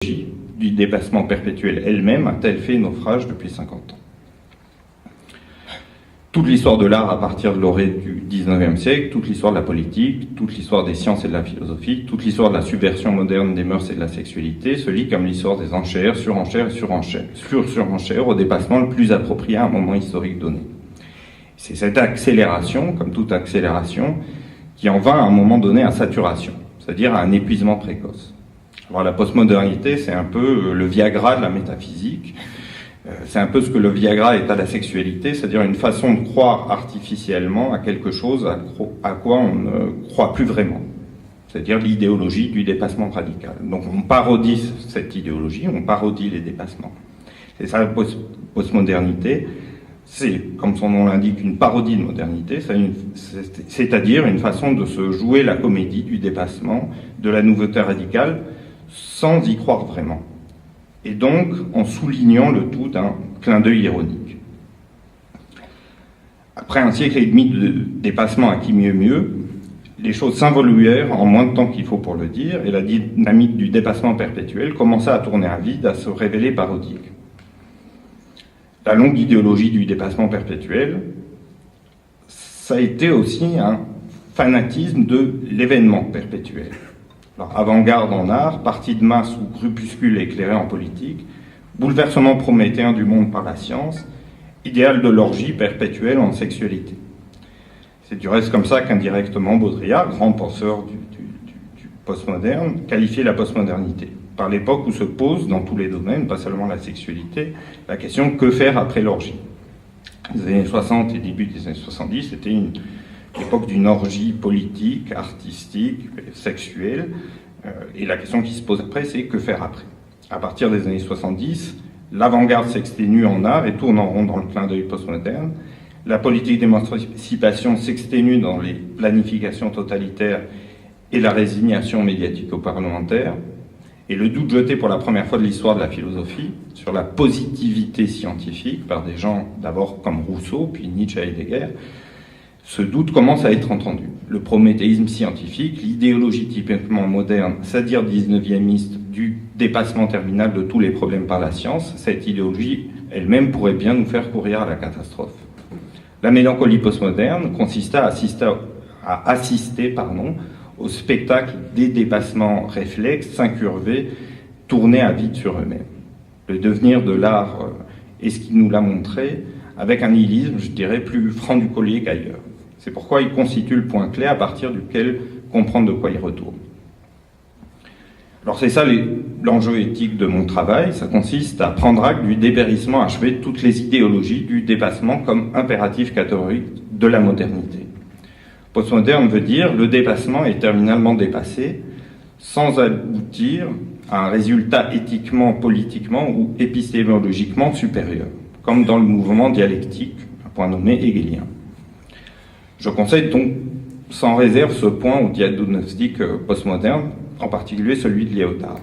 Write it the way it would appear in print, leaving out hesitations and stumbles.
du dépassement perpétuel elle-même a-t-elle fait naufrage depuis 50 ans? Toute l'histoire de l'art à partir de l'orée du XIXe siècle, toute l'histoire de la politique, toute l'histoire des sciences et de la philosophie, toute l'histoire de la subversion moderne des mœurs et de la sexualité se lit comme l'histoire des enchères, surenchères et surenchères au dépassement le plus approprié à un moment historique donné. C'est cette accélération, comme toute accélération, qui en va à un moment donné à saturation, c'est-à-dire à un épuisement précoce. Alors la postmodernité, c'est un peu le Viagra de la métaphysique. C'est un peu ce que le Viagra est à la sexualité, c'est-à-dire une façon de croire artificiellement à quelque chose à quoi on ne croit plus vraiment. C'est-à-dire l'idéologie du dépassement radical. Donc on parodie cette idéologie, on parodie les dépassements. C'est ça la postmodernité. C'est, comme son nom l'indique, une parodie de modernité, c'est-à-dire une façon de se jouer la comédie du dépassement, de la nouveauté radicale, sans y croire vraiment. Et donc en soulignant le tout d'un clin d'œil ironique. Après un siècle et demi de dépassement à qui mieux, les choses s'involuèrent en moins de temps qu'il faut pour le dire, et la dynamique du dépassement perpétuel commença à tourner à vide, à se révéler parodique. La longue idéologie du dépassement perpétuel, ça a été aussi un fanatisme de l'événement perpétuel. Alors, avant-garde en art, parti de masse ou crépuscule éclairé en politique, bouleversement prométhéen du monde par la science, idéal de l'orgie perpétuelle en sexualité. C'est du reste comme ça qu'indirectement Baudrillard, grand penseur du postmoderne, qualifiait la postmodernité. Par l'époque où se pose, dans tous les domaines, pas seulement la sexualité, la question que faire après l'orgie. Les années 60 et début des années 70, c'était l'époque d'une orgie politique, artistique, sexuelle, et la question qui se pose après, c'est que faire après? À partir des années 70, l'avant-garde s'exténue en art et tourne en rond dans le clin d'œil postmoderne. La politique d'émancipation s'exténue dans les planifications totalitaires et la résignation médiatique aux parlementaires. Et le doute jeté pour la première fois de l'histoire de la philosophie sur la positivité scientifique par des gens d'abord comme Rousseau, puis Nietzsche et Heidegger, ce doute commence à être entendu. Le prométhéisme scientifique, l'idéologie typiquement moderne, c'est-à-dire 19e du dépassement terminal de tous les problèmes par la science, cette idéologie elle-même pourrait bien nous faire courir à la catastrophe. La mélancolie postmoderne consista à assister au spectacle des dépassements réflexes, s'incurver, tourner à vide sur eux-mêmes. Le devenir de l'art est ce qu'il nous l'a montré, avec un nihilisme, je dirais, plus franc du collier qu'ailleurs. C'est pourquoi il constitue le point clé à partir duquel comprendre de quoi il retourne. Alors c'est ça l'enjeu éthique de mon travail, ça consiste à prendre acte du dépérissement achevé de toutes les idéologies du dépassement comme impératif catégorique de la modernité. Postmoderne veut dire le dépassement est terminalement dépassé, sans aboutir à un résultat éthiquement, politiquement ou épistémologiquement supérieur, comme dans le mouvement dialectique, un point nommé hegelien. Je conseille donc sans réserve ce point au diagnostic postmoderne, en particulier celui de Lyotard.